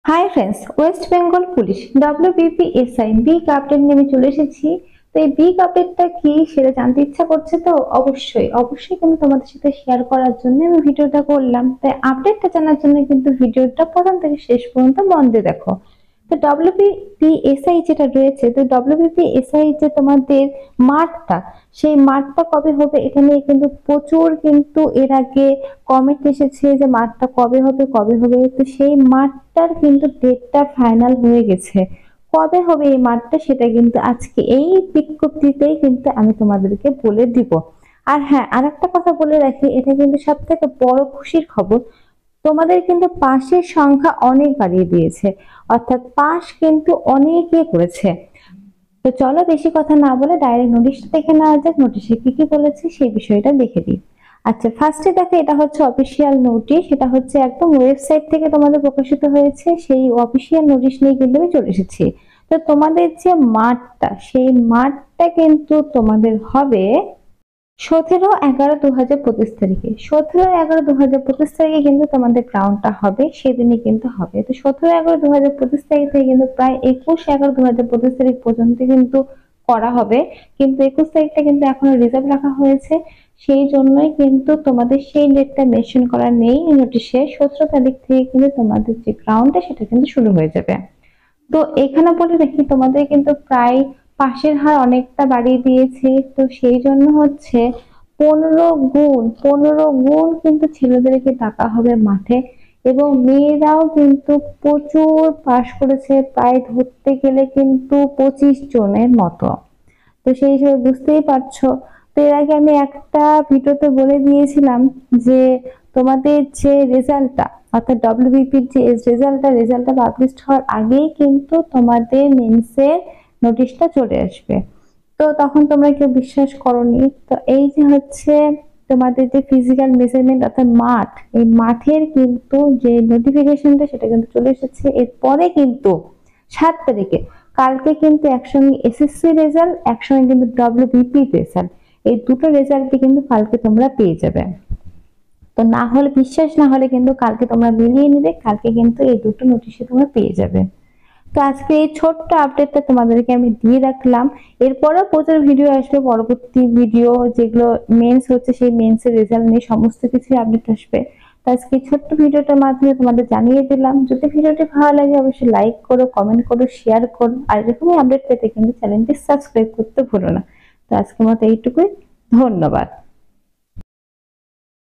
Hi friends, West Bengal police WBPSI big update নিয়ে আমি চলে এসেছি। তো এই বিগ আপডেটটা কি সেটা জানতে ইচ্ছা করছে, তো অবশ্যই অবশ্যই কিন্তু তোমাদের সাথে শেয়ার করার জন্য আমি ভিডিওটা করলাম। তাই আপডেটটা জানার জন্য কিন্তু ভিডিওটা প্রথম থেকে শেষ পর্যন্ত মন দিয়ে দেখো। তো WBPSI যেটা রয়েছে, তো WBPSI যে তোমাদের মাঠটা, সেই মাঠটা কবে হবে এটা নিয়ে কিন্তু প্রচুর কিন্তু এর আগে কমেন্ট এসেছে যে মাঠটা কবে হবে কবে হবে। তো সেই মাঠটার কিন্তু ডেটটা ফাইনাল হয়ে গেছে। কবে হবে এই মাঠটা সেটা কিন্তু আজকে এই বিজ্ঞপ্তিতেই কিন্তু আমি তোমাদেরকে বলে দিব। আর হ্যাঁ, আরেকটা কথা বলে রাখি, এটা কিন্তু সব থেকে বড় খুশির খবর, তোমাদের কিন্তু পাশের সংখ্যা অনেক বাড়িয়ে দিয়েছে, অর্থাৎ পাশ কিন্তু অনেকে করেছে। তো চলো বেশি কথা না বলে ডাইরেক্ট নোটিশটা দেখে নেওয়া যাক, নোটিশে কি কি বলেছে সেই বিষয়টা দেখে দিই। আচ্ছা, ফার্স্টে দেখো, এটা হচ্ছে অফিসিয়াল নোটিশ, এটা হচ্ছে একদম ওয়েবসাইট থেকে তোমাদের প্রকাশিত হয়েছে। সেই অফিসিয়াল নোটিশ নিয়ে কিন্তু আমি চলে এসেছি। তো তোমাদের যে মাঠটা, সেই মাঠটা কিন্তু তোমাদের হবে 17/11/2025 তারিখে। 17/11/2025 কিন্তু তোমাদের গ্রাউন্ডটা হবে, সেদিনই কিন্তু হবে। তো 17/11/2025 থেকে কিন্তু প্রায় 21/11/2025 পর্যন্ত কিন্তু করা হবে। কিন্তু 21 তারিখটা কিন্তু এখনো রিজার্ভ রাখা হয়েছে, সেই জন্যই কিন্তু তোমাদের সেই ডেটটা মেনশন করা নেই নোটিশে। 17 তারিখ থেকে কিন্তু তোমাদের যে গ্রাউন্ডটা সেটা কিন্তু শুরু হয়ে যাবে। তো এখানে বলে রাখি, তোমাদের কিন্তু প্রায় পাশের হার অনেকটা বাড়িয়ে দিয়েছে। তো সেই জন্য হচ্ছে 15 গুণ কিন্তু ছেলেদেরকে ডাকা হবে মাঠে, এবং মেয়েরাও কিন্তু প্রচুর পাশ করেছে, প্রায় ধরতে গেলে কিন্তু 25 জনের মতো। তো সেই হিসেবে বুঝতেই পারছো। তো এর আগে আমি একটা ভিডিওতে বলে দিয়েছিলাম যে তোমাদের যে রেজাল্টটা, অর্থাৎ ডব্লিউবিপির যে রেজাল্টটা পাবলিশ হওয়ার আগেই কিন্তু তোমাদের মেন্সের নোটিশটা চলে আসবে। তো তখন তোমরা কেউ বিশ্বাস করোনি। তো এই যে হচ্ছে তোমাদের যে ফিজিক্যাল মেজারমেন্ট অর্থাৎ মাঠ, এই মাঠের কিন্তু যে নোটিফিকেশনটা সেটা কিন্তু চলে এসেছে। এরপরে কিন্তু 7 তারিখে, কালকে কিন্তু একসঙ্গে এসএসসি রেজাল্ট, একসঙ্গে কিন্তু ডব্লিউবিপি রেজাল্ট, এই দুটো রেজাল্টই কিন্তু কালকে তোমরা পেয়ে যাবে। তো না হলে, বিশ্বাস না হলে কিন্তু কালকে তোমরা মিলিয়ে নিবে, কালকে কিন্তু এই দুটো নোটিশে তোমরা পেয়ে যাবে। তো আজকে এই ছোট্ট আপডেটটা তোমাদেরকে আমি দিয়ে রাখলাম। এরপরও প্রচুর ভিডিও আসবে, পরবর্তী ভিডিও যেগুলো মেন্স হচ্ছে সেই মেন্সের রেজাল্ট নিয়ে সমস্ত কিছু আপডেট আসবে। তো আজকে ছোট্ট ভিডিওটার মাধ্যমে তোমাদের জানিয়ে দিলাম। যদি ভিডিওটি ভালো লাগে অবশ্যই লাইক করো, কমেন্ট করো, শেয়ার করো। আর এরকমই আপডেট পেতে কিন্তু চ্যানেলটি সাবস্ক্রাইব করতে ভুলো না। তো আজকের মতো এইটুকুই, ধন্যবাদ।